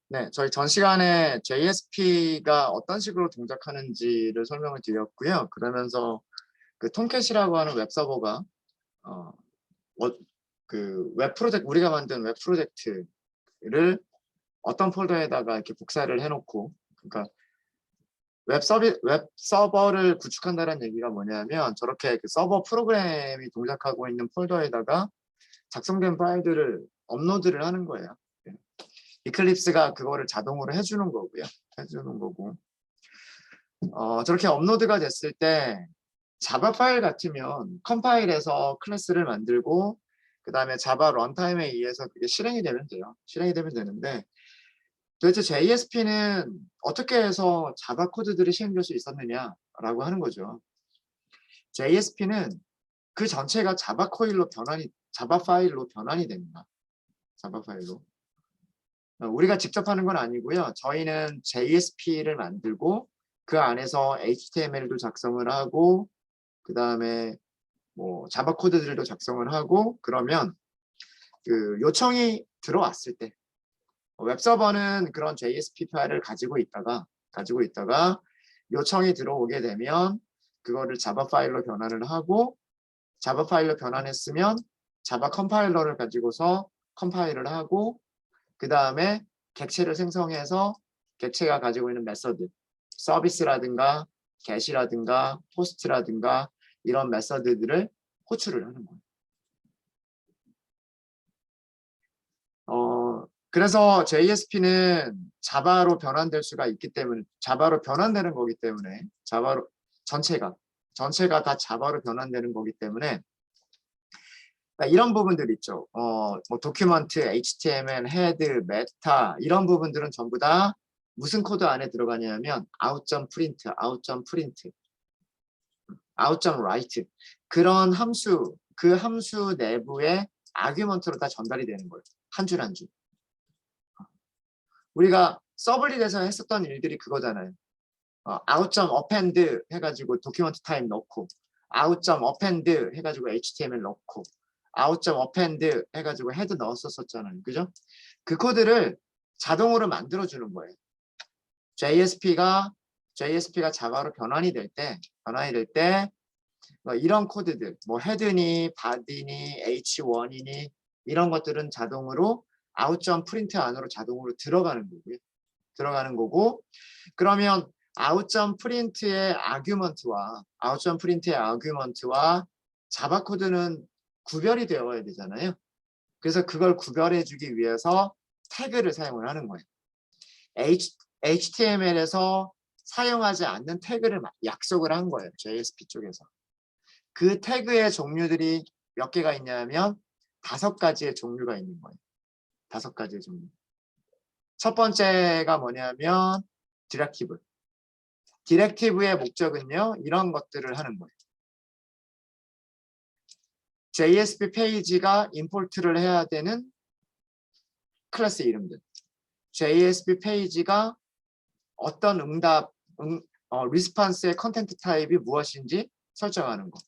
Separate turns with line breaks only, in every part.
네, 저희 전 시간에 JSP가 어떤 식으로 동작하는지를 설명을 드렸고요. 그러면서 그 톰캣이라고 하는 웹서버가 어, 그 웹 프로젝트 우리가 만든 웹 프로젝트를 어떤 폴더에다가 이렇게 복사를 해놓고, 그러니까 웹 서버를 구축한다는 얘기가 뭐냐면 저렇게 그 서버 프로그램이 동작하고 있는 폴더에다가 작성된 파일들을 업로드를 하는 거예요. 이클립스가 그거를 자동으로 해주는 거고요. 해주는 거고. 저렇게 업로드가 됐을 때 자바 파일 같으면 컴파일해서 클래스를 만들고 그 다음에 자바 런타임에 의해서 그게 실행이 되면 돼요. 실행이 되면 되는데 도대체 JSP는 어떻게 해서 자바 코드들이 실행될 수 있었느냐라고 하는 거죠. JSP는 그 전체가 자바 파일로 변환이 됩니다. 자바 파일로. 우리가 직접 하는 건 아니고요. 저희는 JSP를 만들고 그 안에서 HTML도 작성을 하고 그 다음에 뭐 자바 코드들도 작성을 하고, 그러면 그 요청이 들어왔을 때 웹서버는 그런 JSP 파일을 가지고 있다가 요청이 들어오게 되면 그거를 자바 파일로 변환을 하고, 자바 파일로 변환했으면 자바 컴파일러를 가지고서 컴파일을 하고, 그 다음에 객체를 생성해서 객체가 가지고 있는 메서드, 서비스라든가 get이라든가 포스트라든가 이런 메서드들을 호출을 하는 거예요. 그래서 JSP는 자바로 변환될 수가 있기 때문에, 자바로 변환되는 거기 때문에, 자바로 전체가 다 자바로 변환되는 거기 때문에 이런 부분들 있죠. 뭐 도큐먼트, HTML, 헤드, 메타 이런 부분들은 전부 다 무슨 코드 안에 들어가냐면 out.print, out.print, out.write 그런 함수, 그 함수 내부의 아규먼트로 다 전달이 되는 거예요. 한 줄 한 줄. 우리가 서블릿에서 했었던 일들이 그거잖아요. out.append 해가지고 도큐먼트 타입 넣고, out.append 해가지고 HTML 넣고, out.append 해가지고 헤드 넣었었잖아요. 그죠? 그 코드를 자동으로 만들어주는 거예요. JSP가 자바로 변환이 될 때 뭐 이런 코드들, 뭐 헤드니, 바디니, H1이니 이런 것들은 자동으로 out.print 안으로 자동으로 들어가는 거고, 그러면 out.print의 아규먼트와 자바 코드는 구별이 되어야 되잖아요. 그래서 그걸 구별해주기 위해서 태그를 사용을 하는 거예요. HTML에서 사용하지 않는 태그를 약속을 한 거예요. JSP 쪽에서. 그 태그의 종류들이 몇 개가 있냐면 5가지의 종류가 있는 거예요. 5가지의 종류. 첫 번째가 뭐냐면 디렉티브의 목적은요, 이런 것들을 하는 거예요. JSP 페이지가 임포트를 해야 되는 클래스 이름들, JSP 페이지가 어떤 리스폰스의 컨텐트 타입이 무엇인지 설정하는 거,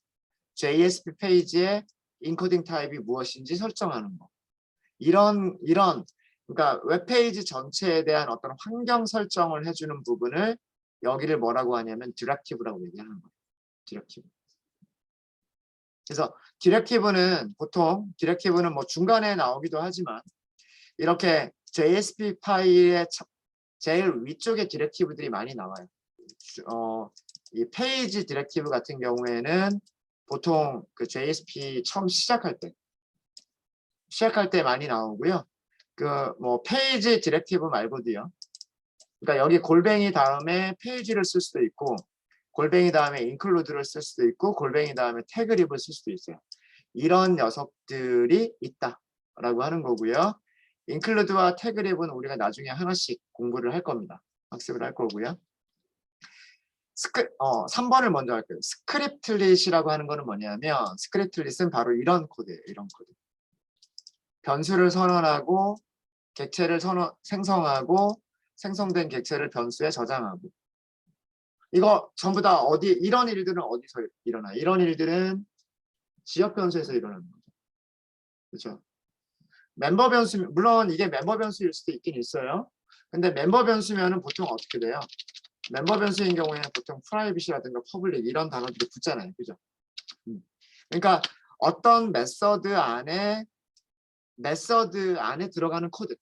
JSP 페이지의 인코딩 타입이 무엇인지 설정하는 거, 이런 그러니까 웹페이지 전체에 대한 어떤 환경 설정을 해주는 부분을 여기를 뭐라고 하냐면 디렉티브라고 얘기하는 거예요. 디렉티브. 그래서 디렉티브는 뭐 중간에 나오기도 하지만 이렇게 JSP 파일의 제일 위쪽에 디렉티브들이 많이 나와요. 이 페이지 디렉티브 같은 경우에는 보통 그 JSP 처음 시작할 때 많이 나오고요. 그 뭐 페이지 디렉티브 말고도요. 그러니까 여기 골뱅이 다음에 페이지를 쓸 수도 있고, 골뱅이 다음에 include를 쓸 수도 있고, 골뱅이 다음에 태그립을 쓸 수도 있어요. 이런 녀석들이 있다라고 하는 거고요. include와 태그립은 우리가 나중에 하나씩 공부를 할 겁니다. 학습을 할 거고요. 3번을 먼저 할게요. 스크립트릿이라고 하는 거는 뭐냐면, 스크립트릿은 바로 이런 코드예요. 이런 코드. 변수를 선언하고 객체를 생성하고 생성된 객체를 변수에 저장하고, 이거 전부 다 이런 일들은 어디서 일어나요? 이런 일들은 지역 변수에서 일어나는 거죠. 그렇죠? 멤버 변수, 물론 이게 멤버 변수일 수도 있긴 있어요. 근데 멤버 변수면은 보통 어떻게 돼요? 멤버 변수인 경우에는 보통 프라이빗이라든가 퍼블릭 이런 단어들이 붙잖아요. 그죠? 그러니까 어떤 메서드 안에 들어가는 코드.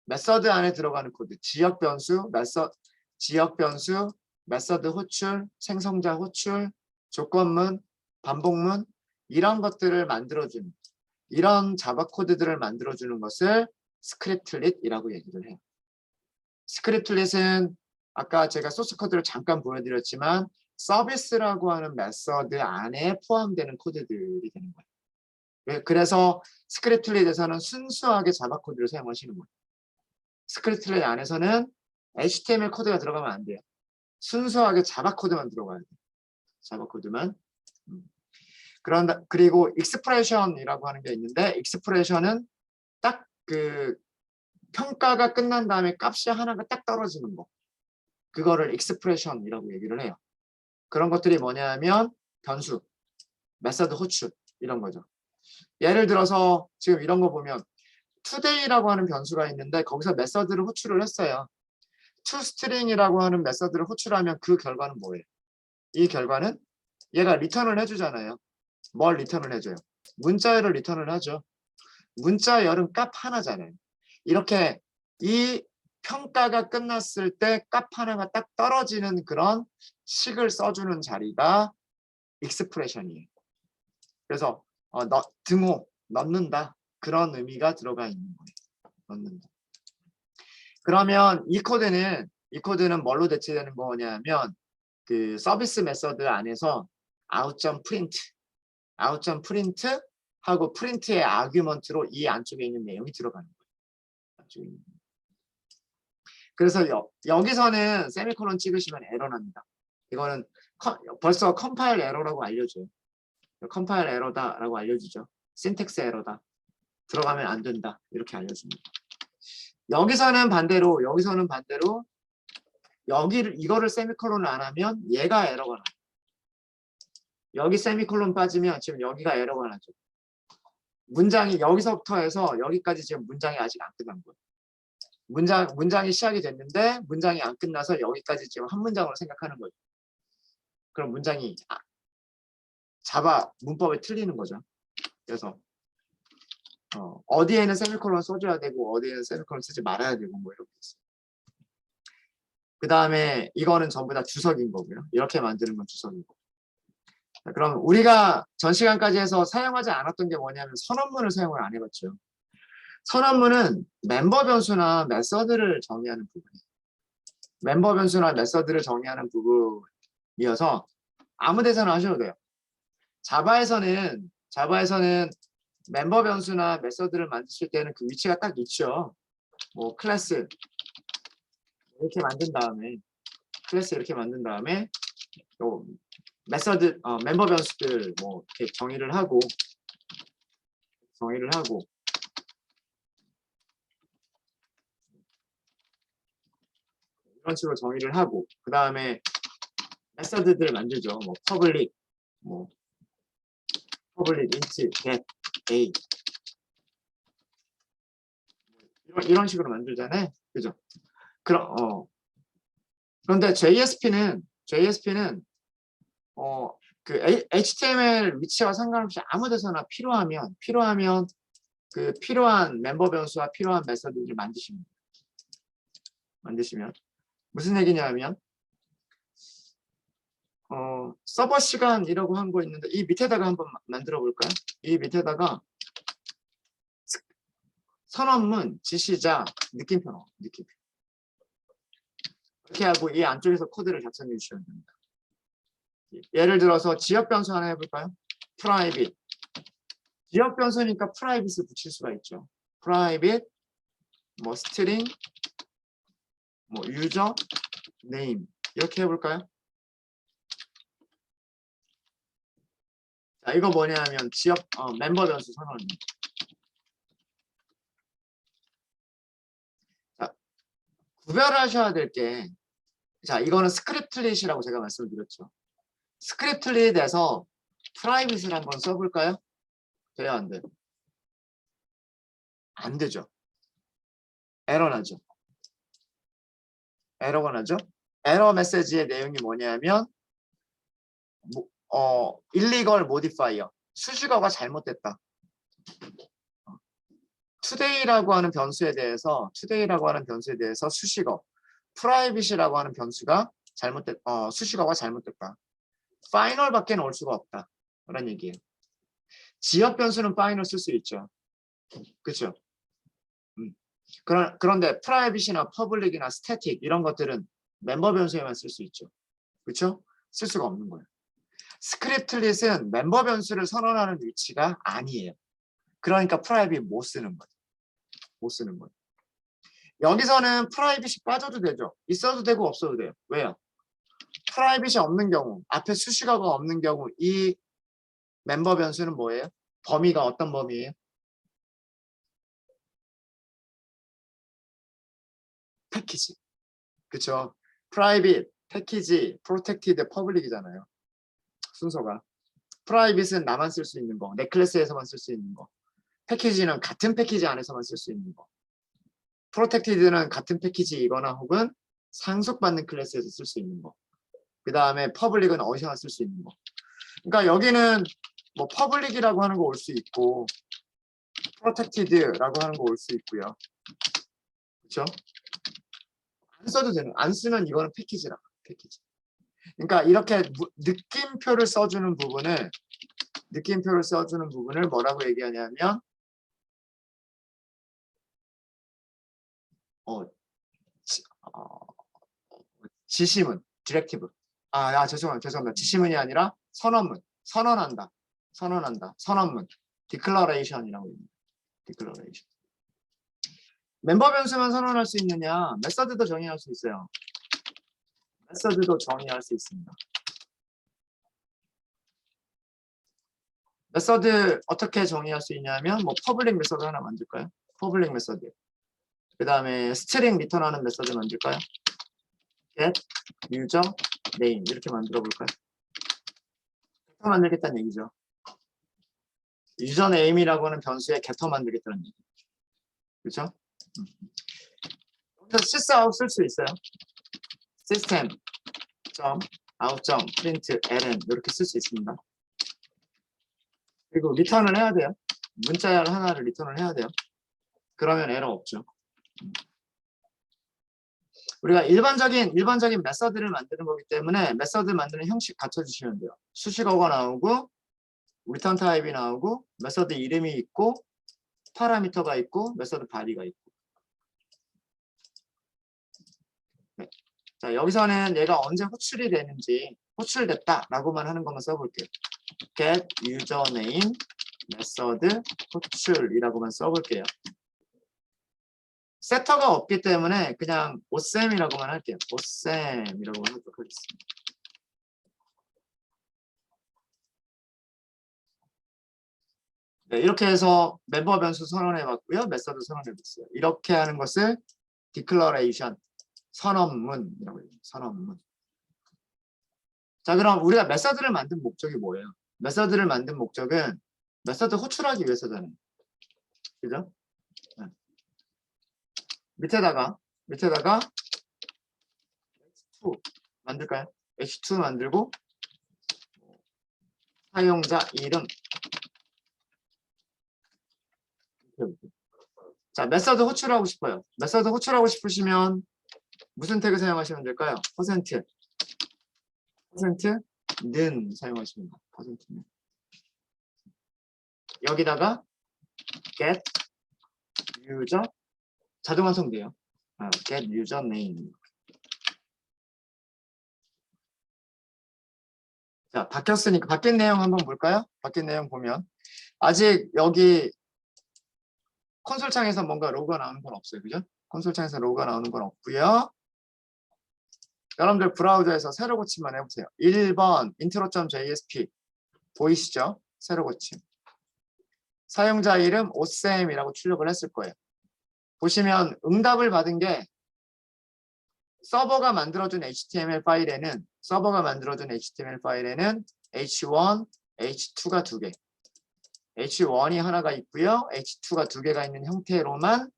메서드 안에 들어가는 코드. 지역 변수, 메서드 호출, 생성자 호출, 조건문, 반복문 이런 것들을 만들어주는 이런 자바 코드들을 만들어주는 것을 스크립트릿이라고 얘기를 해요. 스크립트릿은 아까 제가 소스 코드를 잠깐 보여드렸지만 서비스라고 하는 메서드 안에 포함되는 코드들이 되는 거예요. 그래서 스크립트릿에서는 순수하게 자바 코드를 사용하시는 거예요. 스크립트릿 안에서는 HTML 코드가 들어가면 안 돼요. 순수하게 자바 코드만 들어가야 돼요. 자바 코드만. 그리고 익스프레션이라고 하는 게 있는데 익스프레션은 딱 그 평가가 끝난 다음에 값이 하나가 딱 떨어지는 거. 그거를 익스프레션이라고 얘기를 해요. 그런 것들이 뭐냐면 변수, 메서드 호출 이런 거죠. 예를 들어서 지금 이런 거 보면 today라고 하는 변수가 있는데 거기서 메서드를 호출을 했어요. toString이라고 하는 메서드를 호출하면 그 결과는 뭐예요? 이 결과는 얘가 리턴을 해주잖아요. 뭘 리턴을 해줘요? 문자열을 리턴을 하죠. 문자열은 값 하나잖아요. 이렇게 이 평가가 끝났을 때 값 하나가 딱 떨어지는 그런 식을 써주는 자리가 익스프레션이에요. 그래서 등호, 넣는다. 그런 의미가 들어가 있는 거예요. 넣는다. 그러면 이 코드는 뭘로 대체되는 거냐면 그 서비스 메서드 안에서 out.print 하고 프린트의 아규먼트로 이 안쪽에 있는 내용이 들어가는 거예요. 그래서 여기서는 세미콜론 찍으시면 에러 납니다. 이거는 벌써 컴파일 에러라고 알려줘요. 컴파일 에러다라고 알려주죠. 신텍스 에러다. 들어가면 안 된다. 이렇게 알려줍니다. 여기서는 반대로 이거를 세미콜론을 안 하면 얘가 에러가 나요. 여기 세미콜론 빠지면 지금 여기가 에러가 나죠. 문장이 여기서부터 해서 여기까지 지금 문장이 아직 안 끝난 거예요. 문장이 시작이 됐는데 문장이 안 끝나서 여기까지 지금 한 문장으로 생각하는 거죠. 그럼 문장이 자바 문법에 틀리는 거죠. 그래서 어디에는 세미콜론 써줘야 되고 어디에는 세미콜론 쓰지 말아야 되고 뭐 이렇게 있어요. 그 다음에 이거는 전부 다 주석인 거고요. 이렇게 만드는 건 주석이고. 그럼 우리가 전 시간까지 해서 사용하지 않았던 게 뭐냐면 선언문을 사용을 안 해봤죠. 선언문은 멤버 변수나 메서드를 정의하는 부분이에요. 멤버 변수나 메서드를 정의하는 부분이어서 아무 데서나 하셔도 돼요. 자바에서는 멤버 변수나 메서드를 만드실 때는 그 위치가 딱 있죠. 뭐 클래스 이렇게 만든 다음에 요 메서드 멤버 변수들 뭐 이렇게 정의를 하고 이런 식으로 정의를 하고 그 다음에 메서드들 만들죠. 뭐 public int get a 이런 식으로 만들잖아요. 그죠? 그런데 JSP는 그 HTML 위치와 상관없이 아무 데서나 필요하면 그 필요한 멤버 변수와 필요한 메서드를 만드시면 무슨 얘기냐면 서버 시간이라고 한 거 있는데 이 밑에다가 한번 만들어 볼까요? 이 밑에다가 선언문, 지시자, 느낌표 이렇게 하고 이 안쪽에서 코드를 작성해 주시면 됩니다. 예를 들어서 지역 변수 하나 해볼까요? private. 지역 변수니까 private을 붙일 수가 있죠. private, 뭐 string, 뭐 user, name 이렇게 해볼까요? 자, 이거 뭐냐면 지역 멤버 변수 선언입니다. 자, 구별하셔야 될 게, 자, 이거는 스크립트릿이라고 제가 말씀드렸죠. 스크립트릿에서 프라이빗을 한번 써볼까요? 돼요, 안 돼요? 안 되죠. 에러 나죠. 에러가 나죠? 에러 메시지의 내용이 뭐냐면 illegal modifier, 수식어가 잘못됐다. today라고 하는 변수에 대해서 수식어, privacy라고 하는 변수가 수식어가 잘못됐다. final밖에 올 수가 없다. 그런 얘기예요. 지역 변수는 final 쓸 수 있죠. 그렇죠? 그런데 privacy나 public이나 static 이런 것들은 멤버 변수에만 쓸 수 있죠. 그렇죠? 쓸 수가 없는 거예요. 스크립트릿은 멤버 변수를 선언하는 위치가 아니에요. 그러니까 프라이빗 못 쓰는 거예요. 못 쓰는 거예요. 여기서는 프라이빗이 빠져도 되죠. 있어도 되고 없어도 돼요. 왜요? 프라이빗이 없는 경우, 앞에 수식어가 없는 경우 이 멤버 변수는 뭐예요? 범위가 어떤 범위예요? 패키지. 그렇죠? 프라이빗, 패키지, 프로텍티드, 퍼블릭이잖아요. 순서가. 프라이빗은 나만 쓸 수 있는 거, 내 클래스에서만 쓸 수 있는 거. 패키지는 같은 패키지 안에서만 쓸 수 있는 거. 프로텍티드는 같은 패키지이거나 혹은 상속받는 클래스에서 쓸 수 있는 거. 그 다음에 퍼블릭은 어디서나 쓸 수 있는 거. 그러니까 여기는 뭐 퍼블릭이라고 하는 거 올 수 있고 프로텍티드라고 하는 거 올 수 있고요. 그렇죠? 안 써도 되는. 안 쓰면 이거는 패키지라. 패키지. 그러니까 이렇게 느낌표를 써주는 부분을 뭐라고 얘기하냐면 지시문, 디렉티브. 죄송합니다. 지시문이 아니라 선언문. 선언한다. 선언문. 디클러레이션이라고 합니다. 디클러레이션. 멤버 변수만 선언할 수 있느냐? 메서드도 정의할 수 있어요. 메서드도 정의할 수 있습니다. 메서드 어떻게 정의할 수 있냐면 뭐 퍼블릭 메서드 하나 만들까요? 퍼블릭 메서드. 그 다음에 스트링 리턴하는 메서드 만들까요? get user name 이렇게 만들어 볼까요? 게터 만들겠다는 얘기죠. 유저 네임이라고 하는 변수에 게터 만들겠다는 얘기. 그렇죠? 여기서 sysout 쓸 수 있어요. system out print ln 이렇게 쓸 수 있습니다. 그리고 리턴을 해야 돼요. 문자열 하나를 리턴을 해야 돼요. 그러면 에러 없죠. 우리가 일반적인 메서드를 만드는 거기 때문에 메서드 만드는 형식 갖춰주시면 돼요. 수식어가 나오고 리턴 타입이 나오고 메서드 이름이 있고 파라미터가 있고 메서드 바디가 있고. 네. 자, 여기서는 얘가 언제 호출이 되는지 호출됐다라고만 하는 것만 써볼게요. get username 메서드 호출이라고만 써볼게요. 세터가 없기 때문에 그냥 오셈이라고만 할게요. 오셈이라고만 하도록 하겠습니다. 네, 이렇게 해서 멤버 변수 선언해봤고요. 메서드 선언해봤어요. 이렇게 하는 것을 디클러레이션, 선언문이라고 해요. 선언문. 자, 그럼 우리가 메서드를 만든 목적이 뭐예요? 메서드를 만든 목적은 메서드 호출하기 위해서잖아요. 그죠? 네. 밑에다가 H2 만들까요? H2 만들고 사용자 이름. 자, 메서드 호출하고 싶어요. 메서드 호출하고 싶으시면 무슨 태그 사용하시면 될까요? %는 사용하시면 돼요. %는. 여기다가 get user 자동 완성돼요. get user name. 자, 바뀌었으니까 바뀐 내용 한번 볼까요? 바뀐 내용 보면 아직 여기 콘솔 창에서 뭔가 로고가 나오는 건 없어요. 그죠? 콘솔 창에서 로고가 나오는 건 없고요. 여러분들 브라우저에서 새로 고침만 해보세요. 1번 intro.jsp 보이시죠? 새로 고침. 사용자 이름 오셈이라고 출력을 했을 거예요. 보시면 응답을 받은 게 서버가 만들어준 HTML 파일에는 H1, H2가 2개, H1이 하나가 있고요. H2가 2개가 있는 형태로만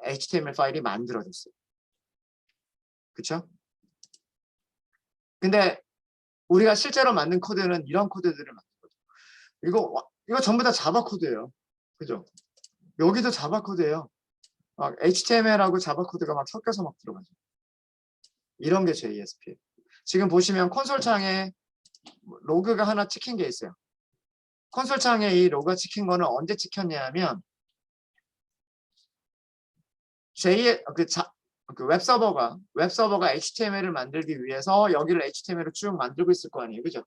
HTML 파일이 만들어졌어요. 그쵸? 근데 우리가 실제로 만든 코드는 이런 코드들을 만든 거죠. 이거 전부 다 자바 코드예요. 그죠? 여기도 자바 코드예요. 막 HTML하고 자바 코드가 막 섞여서 막 들어가죠. 이런 게 JSP. 지금 보시면 콘솔 창에 로그가 하나 찍힌 게 있어요. 콘솔 창에 이 로그가 찍힌 거는 언제 찍혔냐면 그 웹서버가 HTML을 만들기 위해서 여기를 HTML로 쭉 만들고 있을 거 아니에요. 그죠?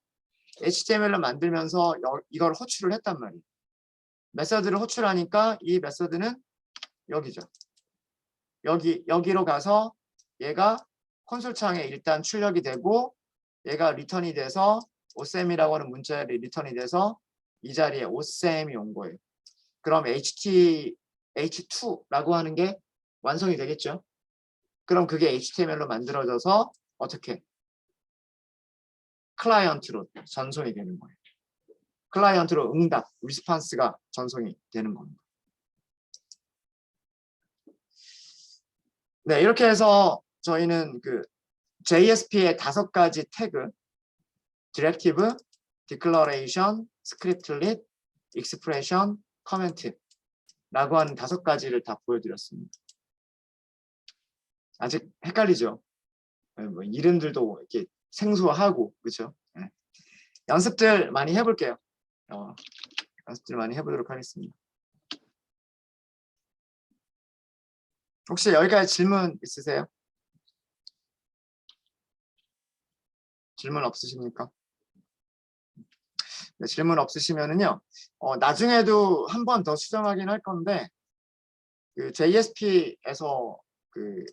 HTML로 만들면서 이걸 호출을 했단 말이에요. 메서드를 호출하니까 이 메서드는 여기죠. 여기로 가서 얘가 콘솔 창에 일단 출력이 되고 얘가 리턴이 돼서 오셈이라고 하는 문자열이 리턴이 돼서 이 자리에 오셈이 온 거예요. 그럼 H2라고 하는 게 완성이 되겠죠. 그럼 그게 HTML로 만들어져서 어떻게? 클라이언트로 전송이 되는 거예요. 클라이언트로 응답, 리스판스가 전송이 되는 겁니다. 네, 이렇게 해서 저희는 그 JSP의 5가지 태그, Directive, Declaration, Scriptlet, Expression, Comment라고 하는 5가지를 다 보여드렸습니다. 아직 헷갈리죠? 뭐 이름들도 이렇게 생소하고, 그렇죠? 네. 연습들 많이 해볼게요. 연습들 많이 해보도록 하겠습니다. 혹시 여기까지 질문 있으세요? 질문 없으십니까? 네, 질문 없으시면은요, 나중에도 한 번 더 수정하긴 할 건데, 그 JSP에서 그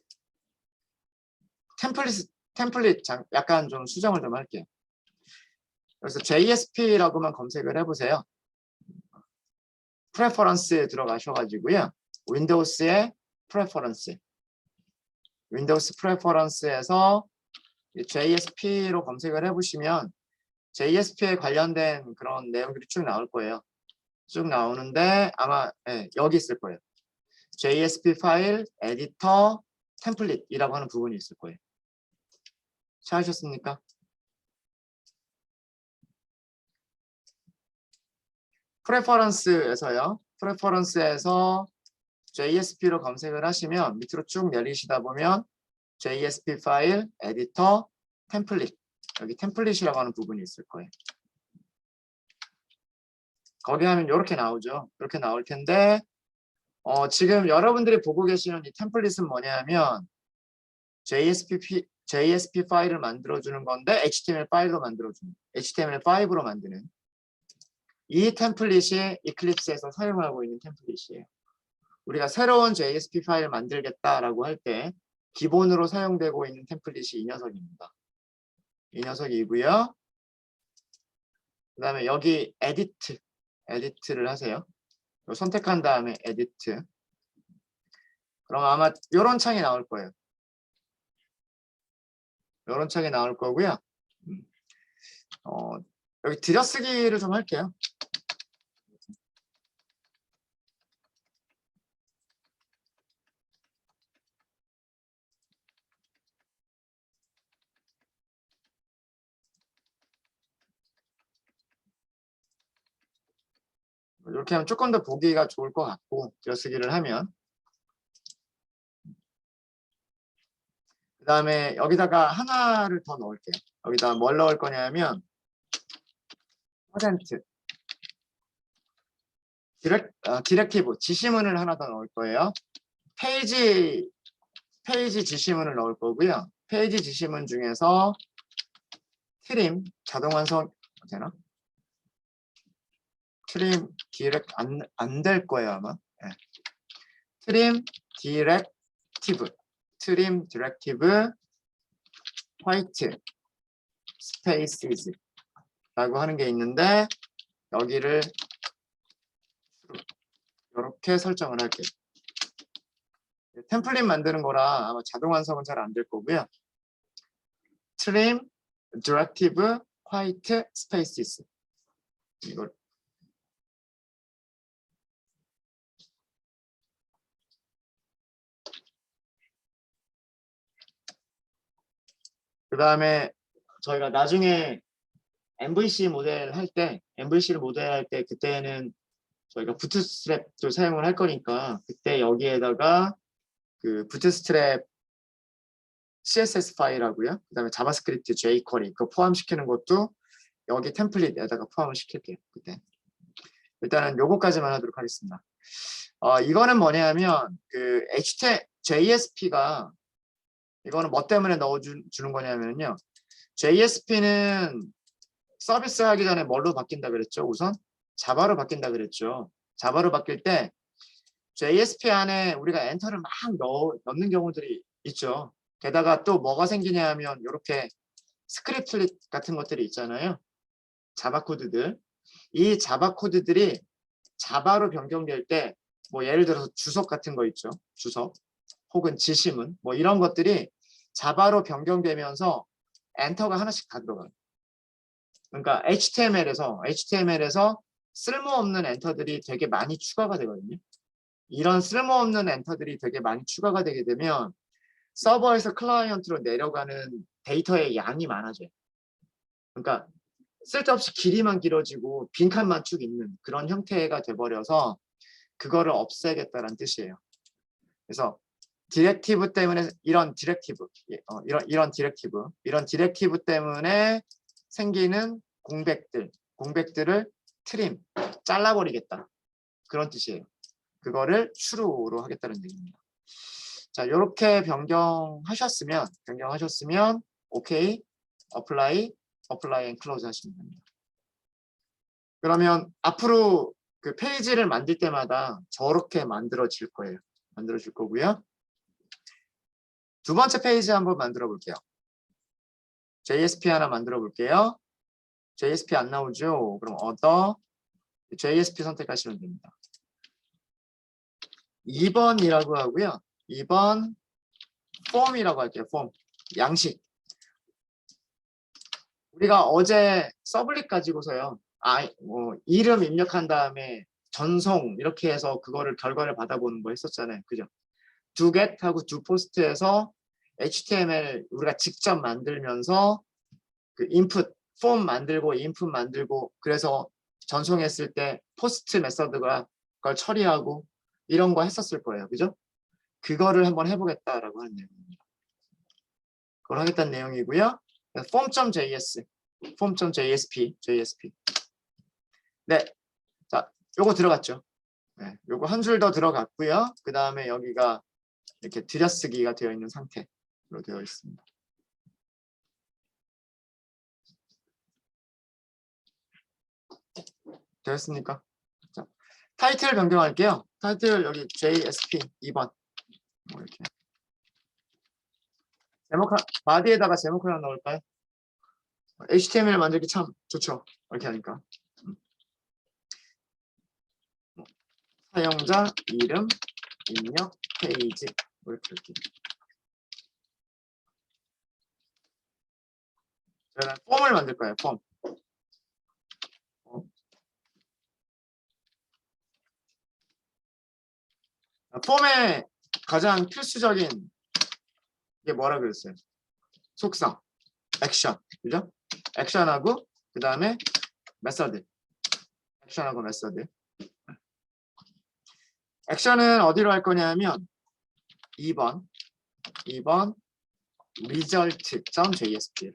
템플릿 약간 좀 수정을 좀 할게요. 그래서 JSP라고만 검색을 해보세요. 프레퍼런스에 들어가셔가지고요. 윈도우스의 프레퍼런스. 윈도우스 프레퍼런스에서 JSP로 검색을 해보시면 JSP에 관련된 그런 내용들이 쭉 나올 거예요. 쭉 나오는데 아마 여기 있을 거예요. JSP 파일, 에디터, 템플릿이라고 하는 부분이 있을 거예요. 찾으셨습니까? 프레퍼런스에서요. 프레퍼런스에서 JSP로 검색을 하시면 밑으로 쭉 내리시다 보면 JSP 파일, 에디터, 템플릿. 여기 템플릿이라고 하는 부분이 있을 거예요. 거기 하면 이렇게 나오죠. 이렇게 나올 텐데 지금 여러분들이 보고 계시는 이 템플릿은 뭐냐면 JSP 파일을 만들어주는 건데 HTML 파일로 만들어주는 HTML5로 만드는 이 템플릿이 이클립스에서 사용하고 있는 템플릿이에요. 우리가 새로운 JSP 파일을 만들겠다라고 할 때 기본으로 사용되고 있는 템플릿이 이 녀석입니다. 이 녀석이고요. 그 다음에 여기 에디트를 하세요. 선택한 다음에 에디트. 그럼 아마 이런 창이 나올 거예요. 이런 창이 나올 거고요. 여기 들여쓰기를 좀 할게요. 이렇게 하면 조금 더 보기가 좋을 것 같고 들여쓰기를 하면 그 다음에 여기다가 하나를 더 넣을게요. 여기다 뭘 넣을 거냐면 퍼센트 디렉티브 지시문을 하나 더 넣을 거예요. 페이지 지시문을 넣을 거고요. 페이지 지시문 중에서 트림 자동 완성 되나? 트림 디렉 안 될 거예요 아마. 네. 트림 디렉티브 화이트 스페이시즈 라고 하는 게 있는데 여기를 이렇게 설정을 할게요. 템플릿 만드는 거라 아마 자동 완성은 잘 안 될 거고요. 트림 디렉티브 화이트 스페이시즈 이걸 그 다음에 저희가 나중에 MVC 모델 할 때, MVC를 모델할 때 그때는 저희가 부트스트랩도 사용을 할 거니까 그때 여기에다가 그 부트스트랩 CSS 파일하고요. 그 다음에 자바스크립트 jQuery 그거 포함시키는 것도 여기 템플릿에다가 포함을 시킬게요. 그때. 일단은 요거까지만 하도록 하겠습니다. 이거는 뭐냐면 그 JSP가 이거는 뭐 때문에 넣어주는 거냐면요. JSP는 서비스 하기 전에 뭘로 바뀐다 그랬죠? 우선 자바로 바뀐다 그랬죠. 자바로 바뀔 때 JSP 안에 우리가 엔터를 막 넣는 경우들이 있죠. 게다가 또 뭐가 생기냐 하면 이렇게 스크립트릿 같은 것들이 있잖아요. 자바 코드들. 이 자바 코드들이 자바로 변경될 때 뭐 예를 들어서 주석 같은 거 있죠. 주석 혹은 지시문 뭐 이런 것들이 자바로 변경되면서 엔터가 하나씩 다 들어가요. 그러니까 HTML에서 쓸모없는 엔터들이 되게 많이 추가가 되거든요. 이런 쓸모없는 엔터들이 되게 많이 추가가 되게 되면 서버에서 클라이언트로 내려가는 데이터의 양이 많아져요. 그러니까 쓸데없이 길이만 길어지고 빈칸만 쭉 있는 그런 형태가 돼버려서 그거를 없애겠다는 뜻이에요. 그래서 디렉티브 때문에 이런 디렉티브 때문에 생기는 공백들을 트림, 잘라버리겠다. 그런 뜻이에요. 그거를 추루로 하겠다는 얘기입니다. 자, 이렇게 변경하셨으면 오케이, apply and close 하시면 됩니다. 그러면 앞으로 그 페이지를 만들 때마다 저렇게 만들어질 거예요. 만들어질 거고요. 두 번째 페이지 한번 만들어 볼게요. JSP 하나 만들어 볼게요. JSP 안 나오죠? 그럼 JSP 선택하시면 됩니다. 2번이라고 하고요. 2번 폼이라고 할게요. 폼. 양식. 우리가 어제 서블릿 가지고서요. 이름 입력한 다음에 전송 이렇게 해서 그거를 결과를 받아보는 거 했었잖아요. 그죠? doGet하고 doPost에서 HTML 우리가 직접 만들면서 그 인풋 폼 만들고 인풋 만들고 그래서 전송했을 때 포스트 메서드가 그걸 처리하고 이런 거 했었을 거예요. 그죠? 그거를 한번 해보겠다라고 하는 내용입니다. 그걸 하겠다는 내용이고요. form.jsp. 네. 자, 요거 들어갔죠. 네, 요거 한 줄 더 들어갔고요. 그 다음에 여기가 이렇게 들여쓰기가 되어 있는 상태로 되어 있습니다. 되었습니까? 자, 타이틀 변경할게요. 타이틀 여기 JSP 2번. 뭐 이렇게. 바디에다가 제목 하나 넣을까요? HTML 만들기 참 좋죠. 이렇게 하니까. 사용자 이름, 입력, 페이지 뭐 이렇게. 저는 폼을 만들 거예요. 폼. 폼의 가장 필수적인 게 뭐라 그랬어요? 속성, 액션, 그죠? 액션하고 그 다음에 메서드. 액션하고 메서드. 액션은 어디로 할 거냐면 2번 result.jsp.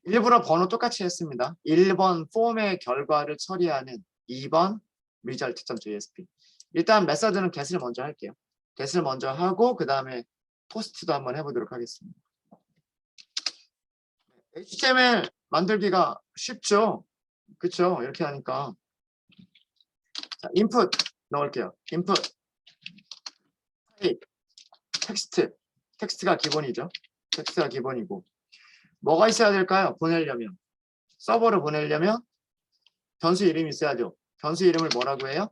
일부러 번호 똑같이 했습니다. 1번 폼의 결과를 처리하는 2번 result.jsp. 일단 메서드는 get을 먼저 할게요. get을 먼저 하고 그 다음에 포스트도 한번 해보도록 하겠습니다. HTML 만들기가 쉽죠? 그쵸? 이렇게 하니까. 자, 인풋 넣을게요. 인풋. 텍스트가 기본이죠. 텍스트가 기본이고. 뭐가 있어야 될까요? 보내려면. 서버로 보내려면 변수 이름이 있어야죠. 변수 이름을 뭐라고 해요?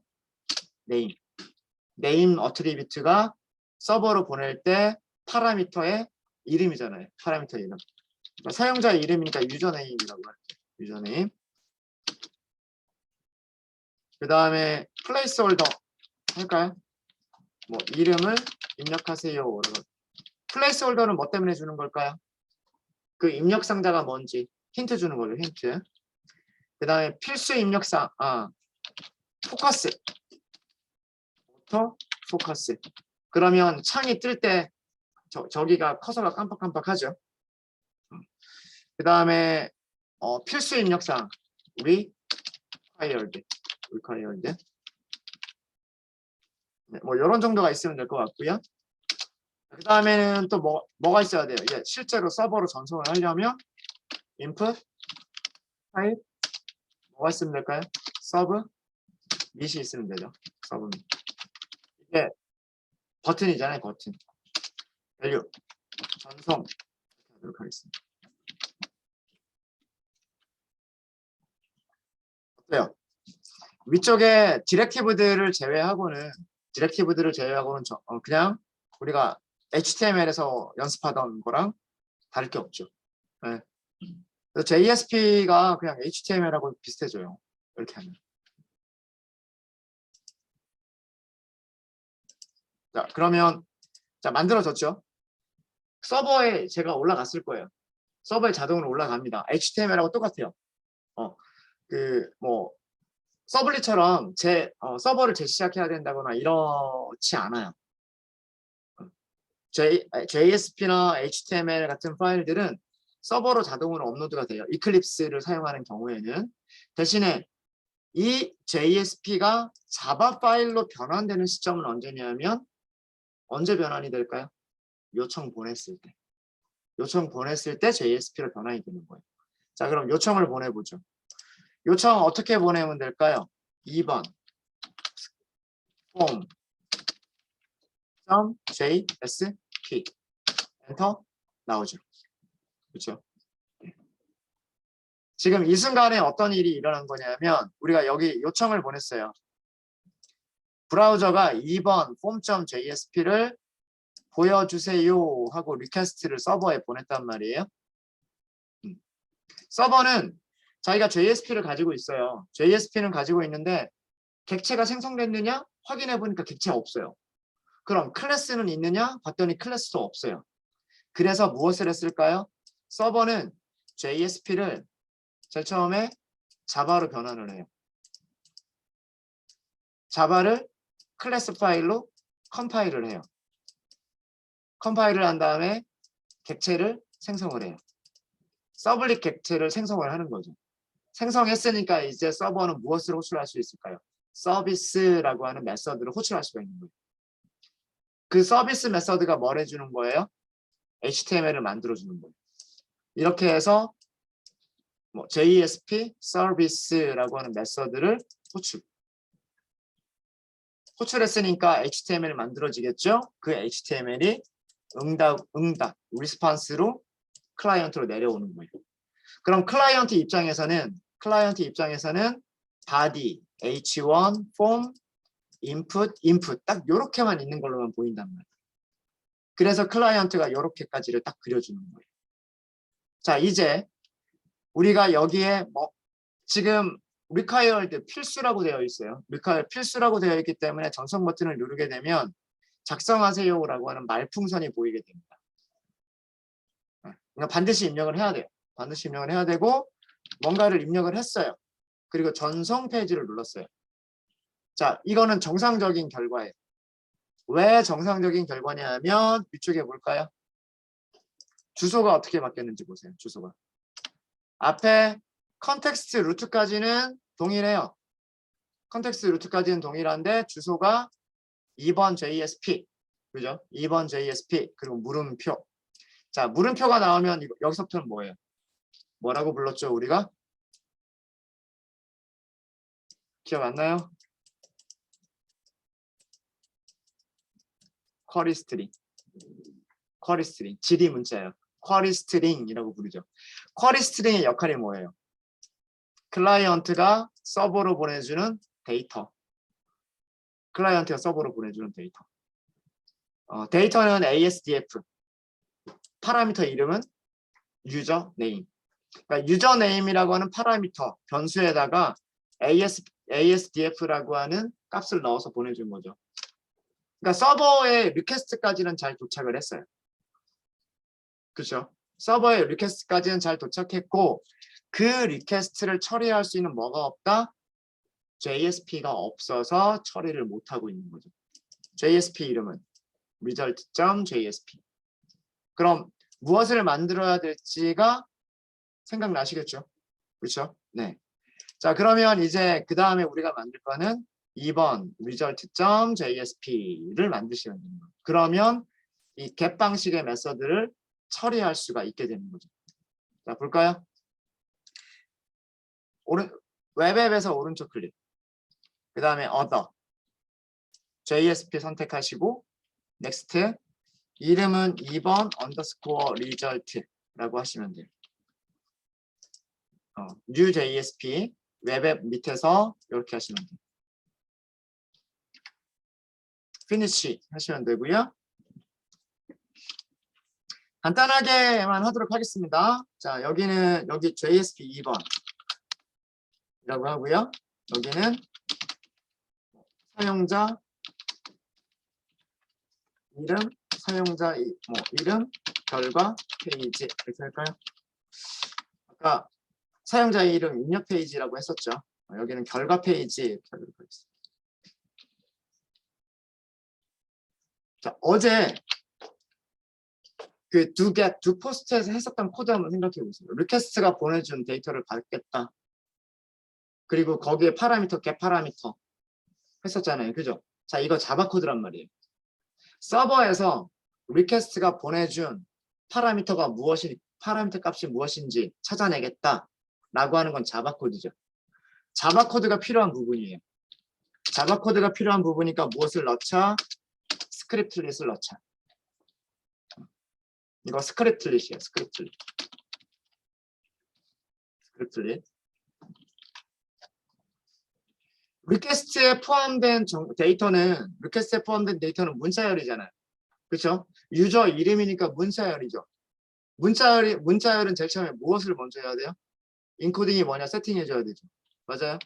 name. name 어트리뷰트가 서버로 보낼 때 파라미터의 이름이잖아요. 파라미터 이름. 그러니까 사용자 이름이니까 유저네임이라고 할게요. 유저네임. 그 다음에 플레이스홀더 할까요? 뭐 이름을 입력하세요. 플레이스홀더는 뭐 때문에 주는 걸까요? 그 입력 상자가 뭔지 힌트 주는 거죠. 힌트. 그 다음에 필수 입력상 포커스. 오토 포커스. 그러면 창이 뜰 때 저기가 커서가 깜빡깜빡하죠. 그 다음에 필수 입력사항 required. 네, 뭐 이런 정도가 있으면 될 것 같고요. 그 다음에는 또 뭐가 있어야 돼요? 실제로 서버로 전송을 하려면 input 파일 뭐가 있으면 될까요? 서브 밑이 있으면 되죠. 서브 밑. 이게 버튼이잖아요. 버튼. 밸류 전송 하도록 하겠습니다. 어때요? 위쪽에 디렉티브들을 제외하고는 그냥 우리가 HTML에서 연습하던 거랑 다를 게 없죠. 네. 그래서 JSP가 그냥 HTML하고 비슷해져요. 이렇게 하면. 자, 그러면 만들어졌죠. 서버에 제가 올라갔을 거예요. 서버에 자동으로 올라갑니다. HTML하고 똑같아요. 서블릿처럼 서버를 재시작해야 된다거나 이렇지 않아요. JSP나 HTML 같은 파일들은 서버로 자동으로 업로드가 돼요. 이클립스를 사용하는 경우에는. 대신에 이 JSP가 자바 파일로 변환되는 시점은 언제냐면 언제 변환이 될까요? 요청 보냈을 때. 요청 보냈을 때 JSP로 변환이 되는 거예요. 자, 그럼 요청을 보내보죠. 요청 어떻게 보내면 될까요? 2번 form.jsp 엔터 나오죠. 그렇죠? 지금 이 순간에 어떤 일이 일어난 거냐면 우리가 여기 요청을 보냈어요. 브라우저가 2번 form.jsp를 보여주세요 하고 리퀘스트를 서버에 보냈단 말이에요. 서버는 자기가 JSP를 가지고 있어요. JSP는 가지고 있는데 객체가 생성됐느냐? 확인해 보니까 객체가 없어요. 그럼 클래스는 있느냐? 봤더니 클래스도 없어요. 그래서 무엇을 했을까요? 서버는 JSP를 제일 처음에 자바로 변환을 해요. 자바를 클래스 파일로 컴파일을 해요. 컴파일을 한 다음에 객체를 생성을 해요. 서블릿 객체를 생성을 하는 거죠. 생성했으니까 이제 서버는 무엇을 호출할 수 있을까요? 서비스라고 하는 메서드를 호출할 수가 있는 거예요. 그 서비스 메서드가 뭘 해주는 거예요? HTML을 만들어주는 거예요. 이렇게 해서 JSP 서비스라고 하는 메서드를 호출했으니까 HTML이 만들어지겠죠? 그 HTML이 응답, 리스폰스로 클라이언트로 내려오는 거예요. 그럼 클라이언트 입장에서는 body, h1, form, input 딱 이렇게만 있는 걸로만 보인단 말이에요. 그래서 클라이언트가 이렇게까지를 딱 그려주는 거예요. 자, 이제 우리가 여기에 지금 required 필수라고 되어 있어요. required 필수라고 되어 있기 때문에 전송 버튼을 누르게 되면 작성하세요라고 하는 말풍선이 보이게 됩니다. 그러니까 반드시 입력을 해야 돼요. 반드시 입력을 해야 되고 뭔가를 입력을 했어요. 그리고 전송 페이지를 눌렀어요. 자, 이거는 정상적인 결과예요. 왜 정상적인 결과냐면 위쪽에 볼까요? 주소가 어떻게 바뀌었는지 보세요. 주소가. 앞에 컨텍스트 루트까지는 동일해요. 컨텍스트 루트까지는 동일한데 주소가 2번 JSP. 그죠? 2번 JSP. 그리고 물음표. 자, 물음표가 나오면 여기서부터는 뭐예요? 뭐라고 불렀죠, 우리가? 기억 안 나요? 쿼리 스트링. 질의 문자예요. 쿼리 스트링이라고 부르죠. 쿼리 스트링의 역할이 뭐예요? 클라이언트가 서버로 보내주는 데이터. 데이터는 ASDF. 파라미터 이름은 유저 네임. 그러니까 유저 네임이라고 하는 파라미터 변수에다가 ASDF라고 하는 값을 넣어서 보내준 거죠. 그러니까 서버의 리퀘스트까지는 잘 도착을 했어요. 그렇죠? 서버의 리퀘스트까지는 잘 도착했고 그 리퀘스트를 처리할 수 있는 뭐가 없다? JSP가 없어서 처리를 못하고 있는 거죠. JSP 이름은 result.jsp. 그럼 무엇을 만들어야 될지가 생각나시겠죠? 그렇죠? 네. 자, 그러면 이제 그 다음에 우리가 만들 거는 2번 result.jsp를 만드시면 되는 거예요. 그러면 이 get 방식의 메서드를 처리할 수가 있게 되는 거죠. 자, 볼까요? 웹앱에서 오른쪽 클릭. 그 다음에 other. JSP 선택하시고 next. 이름은 2번 _result라고 하시면 돼요. new JSP 웹앱 밑에서 이렇게 하시면 돼요. finish 하시면 되고요. 간단하게만 하도록 하겠습니다. 자, 여기는 여기 JSP 2번이라고 하고요. 여기는 사용자 이름, 사용자 이름, 결과 페이지 이렇게 할까요? 아까 사용자 이름 입력 페이지라고 했었죠. 여기는 결과 페이지 이렇게 하도록 하겠습니다. 자, 어제 그 두 포스트에서 했었던 코드 한번 생각해 보세요. 리퀘스트가 보내준 데이터를 받겠다. 그리고 거기에 파라미터, get 파라미터 했었잖아요. 그죠? 자, 이거 자바 코드란 말이에요. 서버에서 리퀘스트가 보내준 파라미터 값이 무엇인지 찾아내겠다 라고 하는 건 자바 코드죠. 자바 코드가 필요한 부분이에요. 자바 코드가 필요한 부분이니까 무엇을 넣자? 스크립트릿을 넣자. 이거 스크립트릿이에요. 스크립트릿. 리퀘스트에 포함된 데이터는 문자열이잖아요. 그렇죠? 유저 이름이니까 문자열이죠. 문자열은 제일 처음에 무엇을 먼저 해야 돼요? 인코딩이 뭐냐 세팅해줘야 되죠. 맞아요?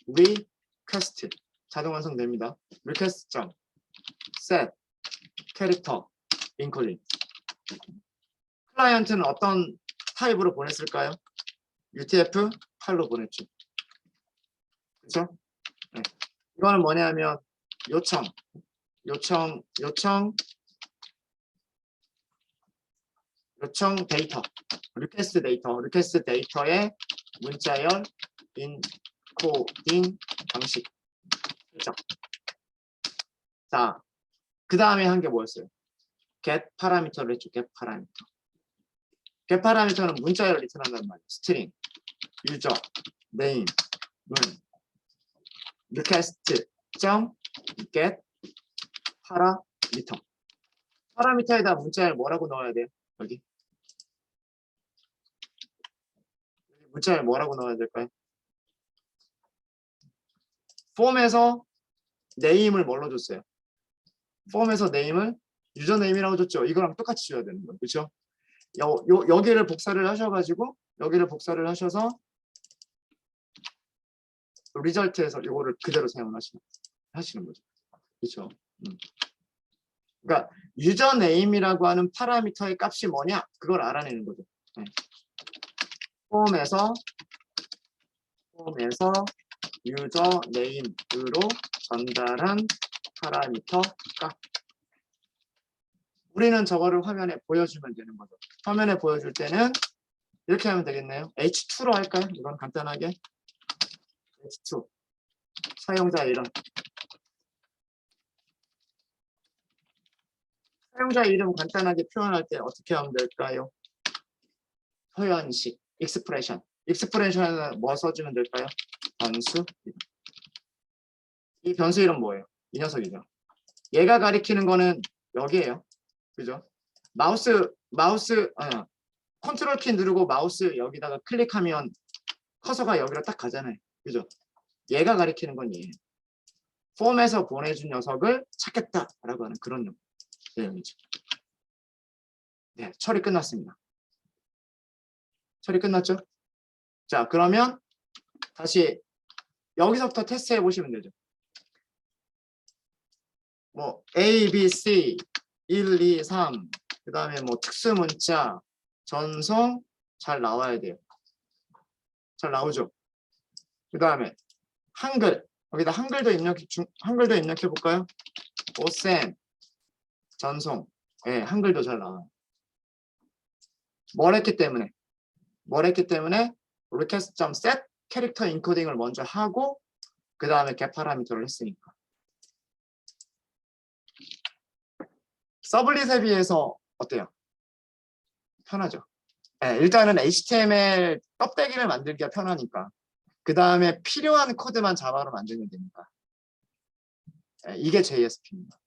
request 자동 완성됩니다. request set 캐릭터 인코딩. 클라이언트는 어떤 타입으로 보냈을까요? UTF-8로 보냈죠. 그렇죠? 네. 이거는 뭐냐면 요청 데이터, 리퀘스트 데이터의 문자열 인코딩 방식. 그렇죠? 자, 그 다음에 한 게 뭐였어요? get 파라미터를 했죠. get 파라미터는 문자열을 리턴한단 말이에요. 스트링, 유저, 네임, request get 파라미터에다 문자열 뭐라고 넣어야 돼요? 여기 문자열 뭐라고 넣어야 될까요? 폼에서 네임을 뭘로 줬어요? 폼에서 네임을 유저 네임이라고 줬죠. 이거랑 똑같이 줘야 되는 거예요. 그렇죠? 여기를 복사를 하셔서 리절트에서 이거를 그대로 사용하시는 거죠. 그렇죠? 그러니까 유저 네임이라고 하는 파라미터의 값이 뭐냐? 그걸 알아내는 거죠. 네. 폼에서 유저 네임으로 전달한 파라미터 값. 우리는 저거를 화면에 보여주면 되는 거죠. 화면에 보여줄 때는 이렇게 하면 되겠네요. H2로 할까요? 이건 간단하게. H2. 사용자 이름. 사용자 이름 간단하게 표현할 때 어떻게 하면 될까요? 표현식, 익스프레션에 뭐 써주면 될까요? 변수 이름. 이 변수 이름 뭐예요? 이 녀석이죠. 얘가 가리키는 거는 여기에요. 그죠? 컨트롤 키 누르고 마우스 여기다가 클릭하면 커서가 여기로 딱 가잖아요. 그죠? 얘가 가리키는 건 얘예요. 폼에서 보내준 녀석을 찾겠다라고 하는 그런 내용이죠. 네, 처리 끝났습니다. 처리 끝났죠? 자, 그러면 다시 여기서부터 테스트 해보시면 되죠. 뭐 A, B, C 1, 2, 3 그 다음에 뭐 특수 문자, 전송 잘 나와야 돼요. 잘 나오죠. 그 다음에 한글, 여기다 한글도 입력해 볼까요? 오센 전송. 예, 한글도 잘 나와요. 뭘 했기 때문에 request.set 캐릭터 인코딩을 먼저 하고 그 다음에 get 파라미터를 했으니까. 서블릿에 비해서 어때요? 편하죠. 네, 일단은 HTML 껍데기를 만들기가 편하니까. 그 다음에 필요한 코드만 자바로 만들면 됩니다. 네, 이게 JSP입니다.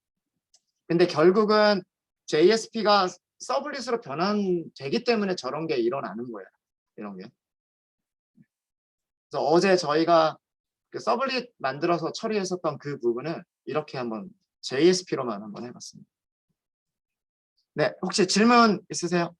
근데 결국은 JSP가 서블릿으로 변환되기 때문에 저런 게 일어나는 거예요. 이런 게. 그래서 어제 저희가 그 서블릿 만들어서 처리했었던 그 부분을 이렇게 한번 JSP로만 한번 해봤습니다. 네, 혹시 질문 있으세요?